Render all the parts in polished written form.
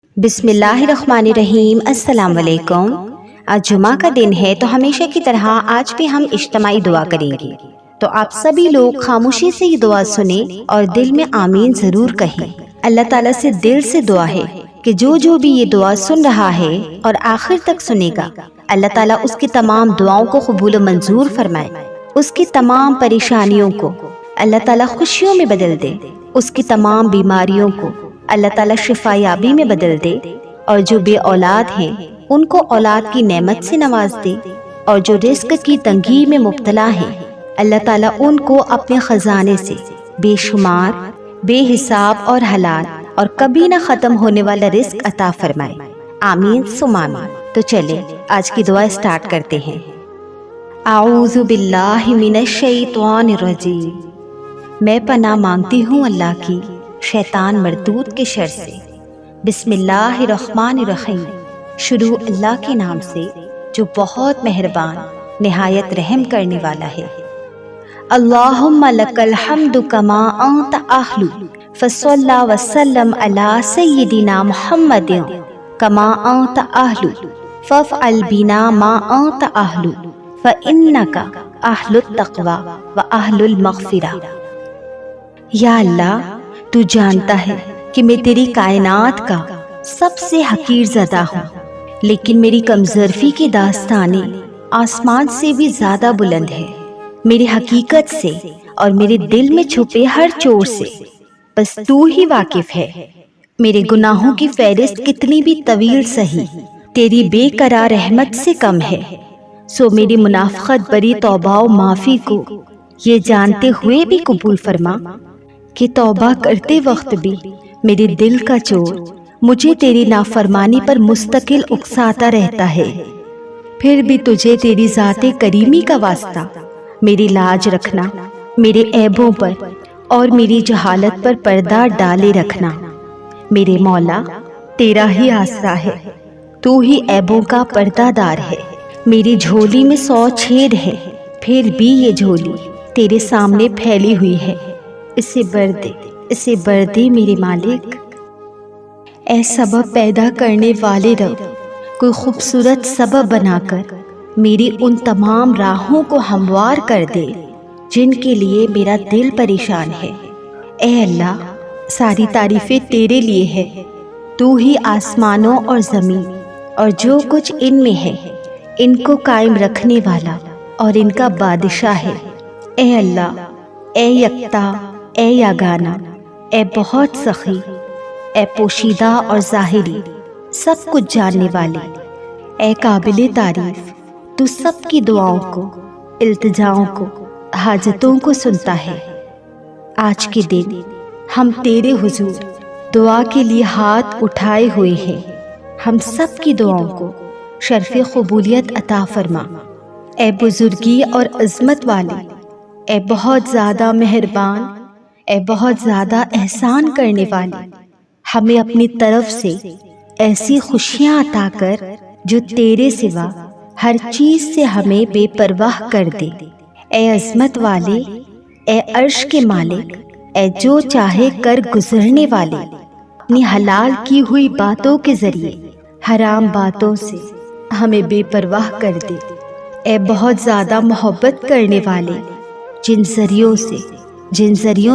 بسم اللہ الرحمن الرحیم۔ السلام علیکم۔ آج جمعہ کا دن ہے تو ہمیشہ کی طرح آج بھی ہم اجتماعی دعا کریں گے، تو آپ سبھی لوگ خاموشی سے یہ دعا سنیں اور دل میں آمین ضرور کہیں۔ اللہ تعالیٰ سے دل سے دعا ہے کہ جو بھی یہ دعا سن رہا ہے اور آخر تک سنے گا، اللہ تعالیٰ اس کی تمام دعاؤں کو قبول و منظور فرمائے، اس کی تمام پریشانیوں کو اللہ تعالیٰ خوشیوں میں بدل دے، اس کی تمام بیماریوں کو اللہ تعالیٰ شفا یابی میں بدل دے، اور جو بے اولاد ہیں ان کو اولاد کی نعمت سے نواز دے، اور جو رزق کی تنگی میں مبتلا ہیں اللہ تعالیٰ ان کو اپنے خزانے سے بے شمار، بے حساب اور حلال اور کبھی نہ ختم ہونے والا رزق عطا فرمائے، آمین ثم آمین۔ تو چلے آج کی دعا سٹارٹ کرتے ہیں۔ اعوذ باللہ من الشیطان الرجیم، میں پناہ مانگتی ہوں اللہ کی شیطان مردود کے شر سے۔ بسم اللہ الرحمن الرحیم، شروع اللہ کے نام سے جو بہت مہربان نہایت رحم کرنے والا ہے۔ اللہم لک الحمد کما انت اہل، فصلی وسلم علی سیدنا محمد کما انت اہل، فافعل بنا ما انت اہل، فانک اہل التقوی و اہل المغفرہ۔ یا اللہ، تو جانتا ہے کہ میں تیری کائنات کا سب سے حقیر زدہ ہوں، لیکن میری کمزرفی کی داستانیں آسمان سے بھی زیادہ بلند ہے، میری حقیقت سے اور میرے دل میں چھپے ہر چور سے بس تو ہی واقف ہے۔ میرے گناہوں کی فہرست کتنی بھی طویل سہی تیری بے قرار رحمت سے کم ہے، سو میری منافقت بری توبہ و معافی کو یہ جانتے ہوئے بھی قبول فرما کہ توبہ کرتے وقت بھی میرے دل کا چور مجھے تیری نافرمانی پر مستقل اکساتا رہتا ہے، پھر بھی تجھے تیری ذات کریمی کا واسطہ میری لاج رکھنا، میرے عیبوں پر اور میری جہالت پر پردہ ڈالے رکھنا۔ میرے مولا، تیرا ہی آسرا ہے، تو ہی عیبوں کا پردہ دار ہے۔ میری جھولی میں 100 چھید ہے، پھر بھی یہ جھولی تیرے سامنے پھیلی ہوئی ہے، اسے بھر دے میرے مالک۔ اے سبب پیدا کرنے والے رب، کوئی خوبصورت سبب بنا کر میری ان تمام راہوں کو ہموار کر دے جن کے لیے میرا دل پریشان ہے۔ اے اللہ، ساری تعریفیں تیرے لیے ہے، تو ہی آسمانوں اور زمین اور جو کچھ ان میں ہے ان کو قائم رکھنے والا اور ان کا بادشاہ ہے۔ اے اللہ، اے یکتا، اے یگانہ، اے بہت سخی، اے پوشیدہ اور ظاہری سب کچھ جاننے والے، اے قابل تعریف، تو سب کی دعاؤں کو، التجاؤں کو، حاجتوں کو سنتا ہے۔ آج کے دن ہم تیرے حضور دعا کے لیے ہاتھ اٹھائے ہوئے ہیں، ہم سب کی دعاؤں کو شرف قبولیت عطا فرما۔ اے بزرگی اور عظمت والے، اے بہت زیادہ مہربان، اے بہت زیادہ احسان کرنے والے، ہمیں اپنی طرف سے ایسی خوشیاں عطا کر جو تیرے سوا ہر چیز سے ہمیں بے پرواہ کر دے۔ اے عظمت والے، اے عرش کے مالک، اے جو چاہے کر گزرنے والے، اپنی حلال کی ہوئی باتوں کے ذریعے حرام باتوں سے ہمیں بے پرواہ کر دے۔ اے بہت زیادہ محبت کرنے والے، جن ذریعوں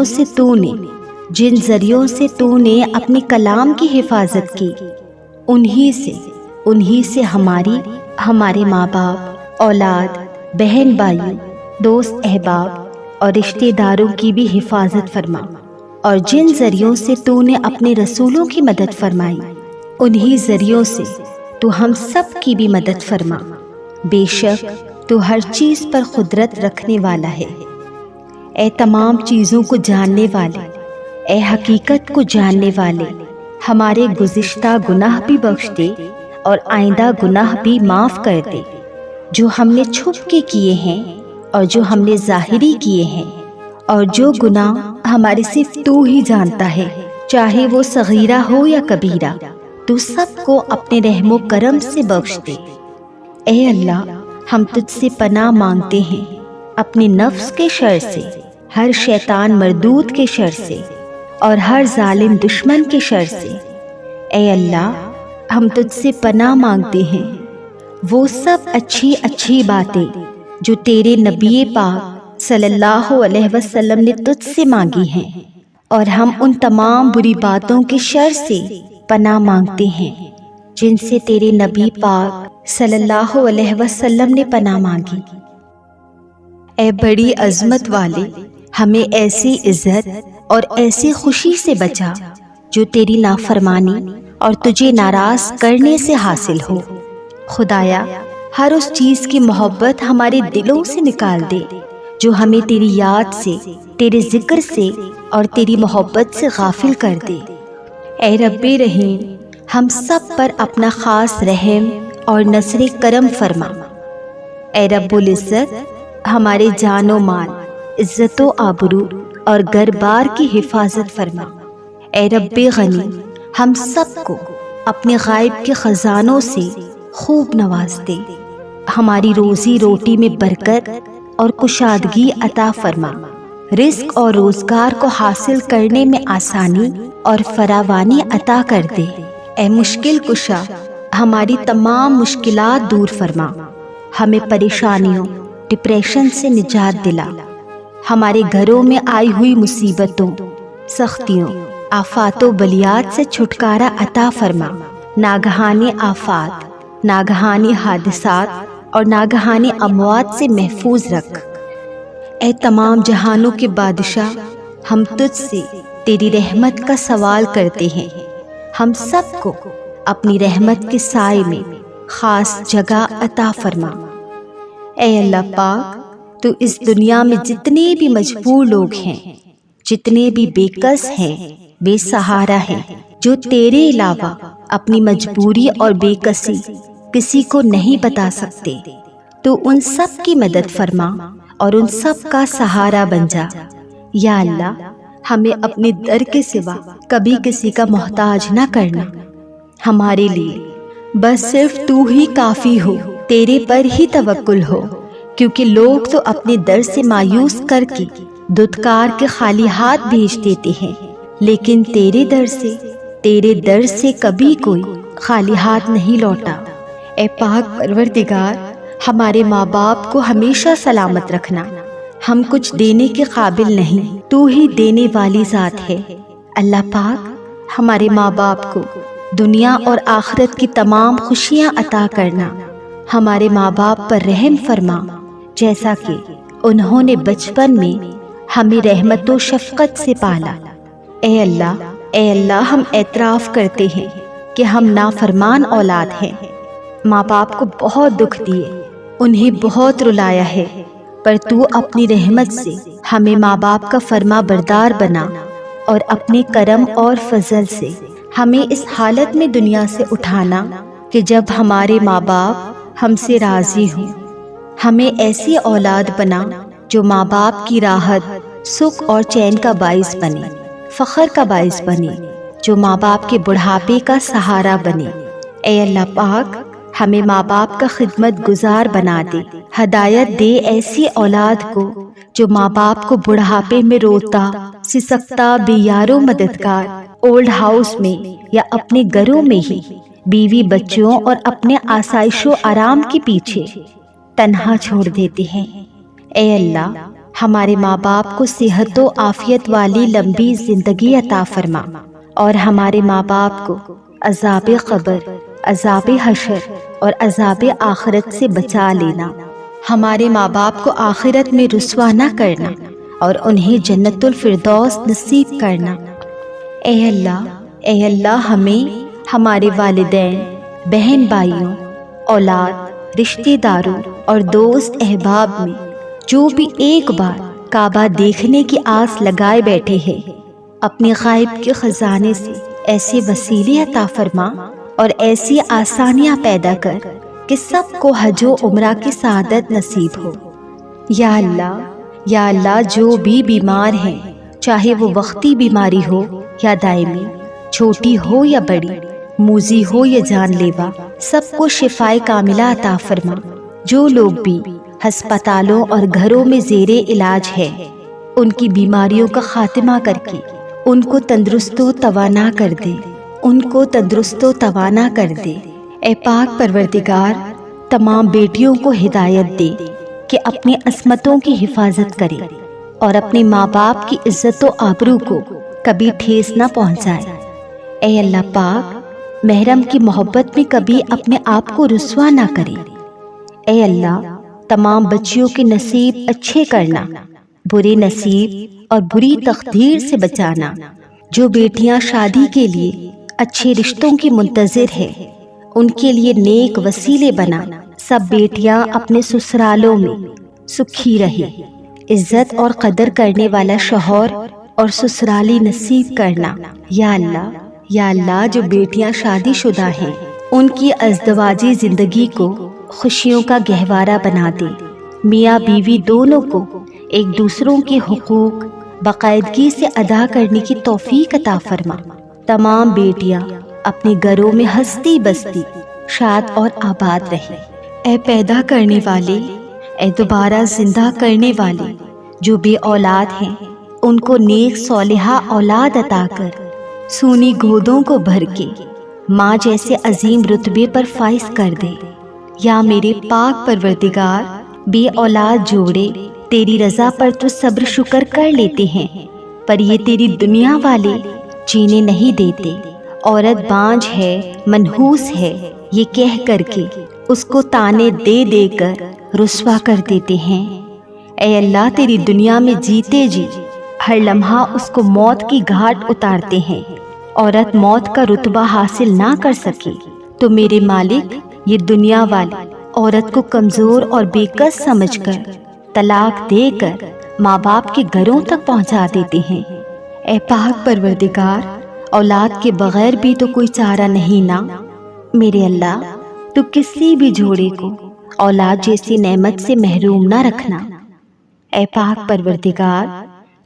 سے تو نے اپنے کلام کی حفاظت کی، انہی سے ہمارے ماں باپ، اولاد، بہن بھائی، دوست احباب اور رشتہ داروں کی بھی حفاظت فرما، اور جن ذریعوں سے تو نے اپنے رسولوں کی مدد فرمائی انہی ذریعوں سے تو ہم سب کی بھی مدد فرما۔ بے شک تو ہر چیز پر قدرت رکھنے والا ہے۔ اے تمام چیزوں کو جاننے والے، اے حقیقت کو جاننے والے، ہمارے گزشتہ گناہ بھی بخش دے اور آئندہ گناہ بھی معاف کر دے، جو ہم نے چھپ کے کیے ہیں اور جو ہم نے ظاہری کیے ہیں، اور جو گناہ ہمارے صرف تو ہی جانتا ہے، چاہے وہ صغیرہ ہو یا کبیرہ، تو سب کو اپنے رحم و کرم سے بخش دے۔ اے اللہ، ہم تجھ سے پناہ مانگتے ہیں اپنے نفس کے شر سے، ہر شیطان مردود کے شر سے اور ہر ظالم دشمن کے شر سے۔ اے اللہ ہم تجھ سے پناہ مانگتے ہیں وہ سب اچھی اچھی باتیں جو تیرے نبی پاک صلی اللہ علیہ وسلم نے تجھ سے مانگی ہیں، اور ہم ان تمام بری باتوں کے شر سے پناہ مانگتے ہیں جن سے تیرے نبی پاک صلی اللہ علیہ وسلم نے پناہ مانگی۔ اے بڑی عظمت والے، ہمیں ایسی عزت اور ایسی خوشی سے بچا جو تیری نافرمانی اور تجھے ناراض کرنے سے حاصل ہو۔ خدایا ہر اس چیز کی محبت ہمارے دلوں سے نکال دے جو ہمیں تیری یاد سے، تیرے ذکر سے اور تیری محبت سے غافل کر دے۔ اے رب رحیم، ہم سب پر اپنا خاص رحم اور نصر کرم فرما۔ اے رب العزت، ہمارے جان و مال، عزت و آبرو اور گھر بار کی حفاظت فرما۔ اے رب غنی، ہم سب کو اپنے غائب کے خزانوں سے خوب نواز دے، ہماری روزی روٹی میں برکت اور کشادگی عطا فرما، رزق اور روزگار کو حاصل کرنے میں آسانی اور فراوانی عطا کر دے۔ اے مشکل کشا، ہماری تمام مشکلات دور فرما، ہمیں پریشانیوں، ڈپریشن سے نجات دلا، ہمارے گھروں میں آئی ہوئی مصیبتوں، سختیوں، آفات و بلیات سے چھٹکارا عطا فرما، ناگہانی آفات، ناگہانی حادثات اور ناگہانی اموات سے محفوظ رکھ۔ اے تمام جہانوں کے بادشاہ، ہم تجھ سے تیری رحمت کا سوال کرتے ہیں، ہم سب کو اپنی رحمت کے سائے میں خاص جگہ عطا فرما۔ اے اللہ پاک، تو اس دنیا میں جتنے بھی مجبور لوگ ہیں، جتنے بھی بے کس ہیں، بے سہارا ہیں، جو تیرے علاوہ اپنی مجبوری اور بے کسی کسی کو نہیں بتا سکتے، تو ان سب کی مدد فرما اور ان سب کا سہارا بن جا۔ یا اللہ، ہمیں اپنے در کے سوا کبھی کسی کا محتاج نہ کرنا، ہمارے لیے بس صرف تو ہی کافی ہو، تیرے پر ہی توکل ہو، کیونکہ لوگ تو اپنے در سے مایوس کر کے دھتکار کے خالی ہاتھ بھیج دیتے ہیں، لیکن تیرے در سے کبھی کوئی خالی ہاتھ نہیں لوٹا۔ اے پاک پروردگار، ہمارے ماں باپ کو ہمیشہ سلامت رکھنا، ہم کچھ دینے کے قابل نہیں، تو ہی دینے والی ذات ہے۔ اللہ پاک، ہمارے ماں باپ کو دنیا اور آخرت کی تمام خوشیاں عطا کرنا، ہمارے ماں باپ پر رحم فرما، جیسا کہ انہوں نے بچپن میں ہمیں رحمت و شفقت سے پالا۔ اے اللہ، ہم اعتراف کرتے ہیں کہ ہم نافرمان اولاد ہیں، ماں باپ کو بہت دکھ دیے، انہیں بہت رلایا ہے، پر تو اپنی رحمت سے ہمیں ماں باپ کا فرما بردار بنا، اور اپنے کرم اور فضل سے ہمیں اس حالت میں دنیا سے اٹھانا کہ جب ہمارے ماں باپ ہم سے راضی ہوں۔ ہمیں ایسی اولاد بنا جو ماں باپ کی راحت، سکھ اور چین کا باعث بنے، فخر کا باعث بنے، جو ماں باپ کے بڑھاپے کا سہارا بنے۔ اے اللہ پاک، ہمیں ماں باپ کا خدمت گزار بنا دے، ہدایت دے ایسی اولاد کو جو ماں باپ کو بڑھاپے میں روتا، سسکتا، بے یارو مددگار، اولڈ ہاؤس میں یا اپنے گھروں میں ہی بیوی بچوں اور اپنے آسائش و آرام کے پیچھے تنہا چھوڑ دیتے ہیں۔ اے اللہ، ہمارے ماں باپ کو صحت و عافیت والی لمبی زندگی عطا فرما، اور ہمارے ماں باپ کو عذاب قبر، عذاب حشر اور عذاب آخرت سے بچا لینا، ہمارے ماں باپ کو آخرت میں رسوا نہ کرنا اور انہیں جنت الفردوس نصیب کرنا۔ اے اللہ، ہمیں ہمارے والدین، بہن بھائیوں، اولاد، رشتہ داروں اور دوست احباب میں جو بھی ایک بار کعبہ دیکھنے کی آس لگائے بیٹھے ہیں، اپنے غائب کے خزانے سے ایسے وسیلے عطا فرما اور ایسی آسانیاں پیدا کر کہ سب کو حج و عمرہ کی سعادت نصیب ہو۔ یا اللہ، جو بھی بیمار ہیں، چاہے وہ وقتی بیماری ہو یا دائمی، چھوٹی ہو یا بڑی، موذی ہو یا جان لیوا، سب کو شفائے کاملہ عطا فرما۔ جو لوگ بھی ہسپتالوں اور گھروں میں زیر علاج ہے، ان کی بیماریوں کا خاتمہ کر کے ان کو تندرست و توانا کر دے، ان کو تندرست و توانا کر دے۔ اے پاک پروردگار، تمام بیٹیوں کو ہدایت دے کہ اپنی عصمتوں کی حفاظت کرے اور اپنے ماں باپ کی عزت و آبرو کو کبھی ٹھیس نہ پہنچائے۔ اے اللہ پاک، محرم کی محبت میں کبھی اپنے آپ کو رسوا نہ کرے۔ اے اللہ، تمام بچیوں کے نصیب اچھے کرنا، برے نصیب اور بری تقدیر سے بچانا۔ جو بیٹیاں شادی کے لیے اچھے رشتوں کی منتظر ہے، ان کے لیے نیک وسیلے بنا۔ سب بیٹیاں اپنے سسرالوں میں سکھی رہے، عزت اور قدر کرنے والا شوہر اور سسرالی نصیب کرنا۔ یا اللہ، یا اللہ، جو بیٹیاں شادی شدہ ہیں ان کی ازدواجی زندگی کو خوشیوں کا گہوارہ بنا دے۔ میاں بیوی دونوں کو ایک دوسروں کے حقوق باقاعدگی سے ادا کرنے کی توفیق عطا فرما۔ تمام بیٹیاں اپنے گھروں میں ہستی بستی شاد اور آباد رہیں۔ اے پیدا کرنے والے، اے دوبارہ زندہ کرنے والے، جو بے اولاد ہیں ان کو نیک صالحہ اولاد عطا کر سونی گودوں کو بھر کے ماں جیسے عظیم رتبے پر فائز کر دے۔ یا میرے پاک پروردگار، بے اولاد جوڑے تیری رضا پر تو صبر شکر کر لیتے ہیں، پر یہ تیری دنیا والے جینے نہیں دیتے۔ عورت بانجھ ہے، منحوس ہے، یہ کہہ کر کے اس کو تانے دے دے کر رسوا کر دیتے ہیں۔ اے اللہ، تیری دنیا میں جیتے جی ہر لمحہ اس کو موت کی گھاٹ اتارتے ہیں۔ عورت موت کا رتبہ حاصل نہ کر سکے تو میرے مالک، یہ دنیا والے عورت کو کمزور اور بے کس سمجھ کر طلاق دے کر ماں باپ کے گھروں تک پہنچا دیتے ہیں۔ اے پاک پروردگار، اولاد کے بغیر بھی تو کوئی چارہ نہیں نا۔ میرے اللہ، تو کسی بھی جوڑے کو اولاد جیسی نعمت سے محروم نہ رکھنا۔ اے پاک پروردگار،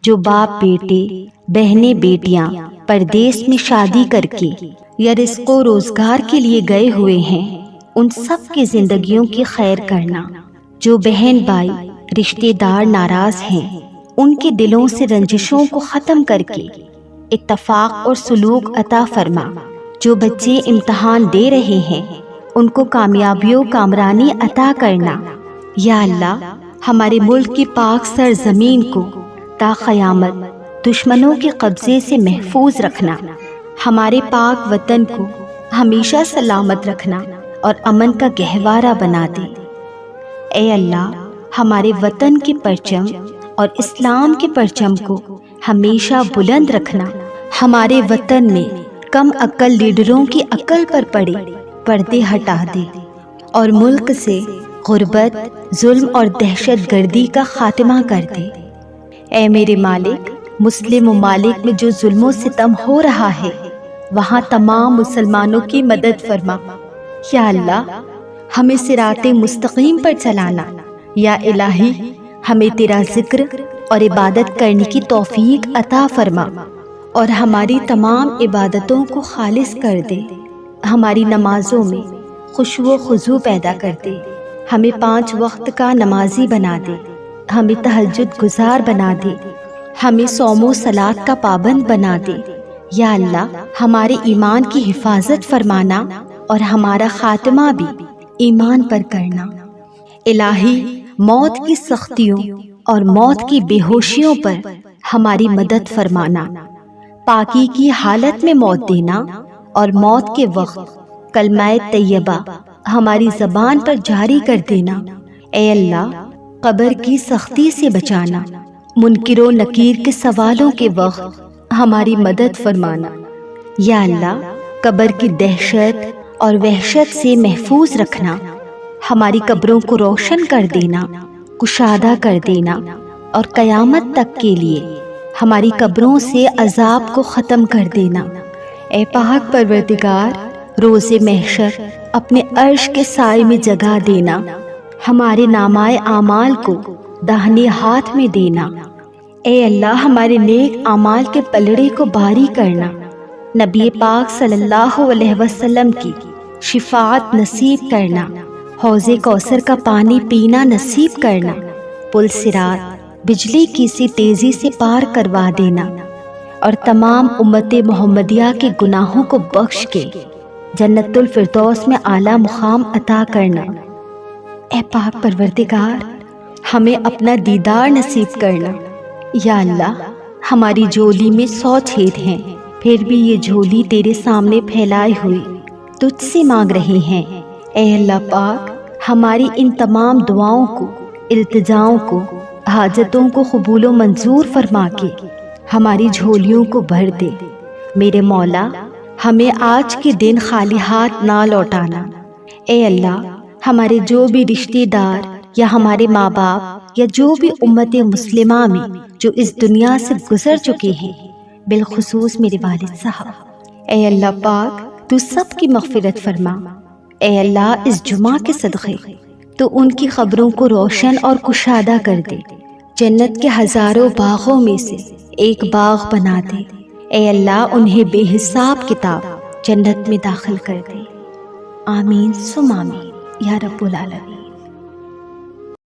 جو باپ بیٹے، بہنیں بیٹیاں پردیس میں شادی کر کے یا رزق و روزگار کے لیے گئے ہوئے ہیں، ان سب کی زندگیوں کی خیر کرنا۔ جو بہن بھائی رشتے دار ناراض ہیں، ان کے دلوں سے رنجشوں کو ختم کر کے اتفاق اور سلوک عطا فرما۔ جو بچے امتحان دے رہے ہیں، ان کو کامیابیوں کامرانی عطا کرنا۔ یا اللہ، ہمارے ملک کی پاک سرزمین کو تا قیامت دشمنوں کے قبضے سے محفوظ رکھنا۔ ہمارے پاک وطن کو ہمیشہ سلامت رکھنا اور امن کا گہوارہ بنا دے۔ اے اللہ، ہمارے وطن کے پرچم اور اسلام کے پرچم کو ہمیشہ بلند رکھنا۔ ہمارے وطن میں کم عقل لیڈروں کی عقل پر پڑے پردے ہٹا دے اور ملک سے غربت، ظلم اور دہشت گردی کا خاتمہ کر دے۔ اے میرے مالک، مسلم ممالک میں جو ظلم و ستم ہو رہا ہے، وہاں تمام مسلمانوں کی مدد فرما۔ یا اللہ، ہمیں صراط مستقیم پر چلانا۔ یا الہی، ہمیں تیرا ذکر اور عبادت کرنے کی توفیق عطا فرما اور ہماری تمام عبادتوں کو خالص کر دے۔ ہماری نمازوں میں خشوع و خضوع پیدا کر دے۔ ہمیں 5 وقت کا نمازی بنا دے۔ ہمیں تہجد گزار بنا دے۔ ہمیں صوم و صلات کا پابند بنا دے۔ یا اللہ، ہمارے ایمان کی حفاظت فرمانا اور ہمارا خاتمہ بھی ایمان پر کرنا۔ الہی، موت کی سختیوں اور موت کی بے ہوشیوں پر ہماری مدد فرمانا۔ پاکی کی حالت میں موت دینا اور موت کے وقت کلمہ طیبہ ہماری زبان پر جاری کر دینا۔ اے اللہ، قبر کی سختی سے بچانا۔ منکر و نکیر کے سوالوں کے وقت ہماری مدد فرمانا۔ یا اللہ، قبر کی دہشت اور وحشت سے محفوظ رکھنا۔ ہماری قبروں کو روشن کر دینا، کشادہ کر دینا اور قیامت تک کے لیے ہماری قبروں سے عذاب کو ختم کر دینا۔ اے پاک پروردگار، روز محشر اپنے عرش کے سائے میں جگہ دینا۔ ہمارے نامۂ اعمال کو داہنے ہاتھ میں دینا۔ اے اللہ، ہمارے نیک اعمال کے پلڑے کو بھاری کرنا۔ نبی پاک صلی اللہ علیہ وسلم کی شفاعت نصیب کرنا۔ حوض کوثر کا پانی پینا نصیب کرنا۔ پل صراط بجلی کی سی تیزی سے پار کروا دینا۔ اور تمام امت محمدیہ کے گناہوں کو بخش کے جنت الفردوس میں اعلیٰ مقام عطا کرنا۔ اے پاک پروردگار، ہمیں اپنا دیدار نصیب کرنا۔ یا اللہ، ہماری جھولی میں 100 چھید ہیں، پھر بھی یہ جھولی تیرے سامنے پھیلائے ہوئی تجھ سے مانگ رہی ہیں۔ اے اللہ پاک، ہماری ان تمام دعاؤں کو، التجاؤں کو، حاجتوں کو قبول و منظور فرما کے ہماری جھولیوں کو بھر دے۔ میرے مولا، ہمیں آج کے دن خالی ہاتھ نہ لوٹانا۔ اے اللہ، ہمارے جو بھی رشتہ دار یا ہمارے ماں باپ یا جو بھی امت مسلمہ میں جو اس دنیا سے گزر چکے ہیں، بالخصوص میرے والد صاحب، اے اللہ پاک تو سب کی مغفرت فرما۔ اے اللہ، اس جمعہ کے صدقے تو ان کی قبروں کو روشن اور کشادہ کر دے، جنت کے ہزاروں باغوں میں سے ایک باغ بنا دے۔ اے اللہ، انہیں بے حساب کتاب جنت میں داخل کر دے۔ آمین ثم آمین یا رب العالمین۔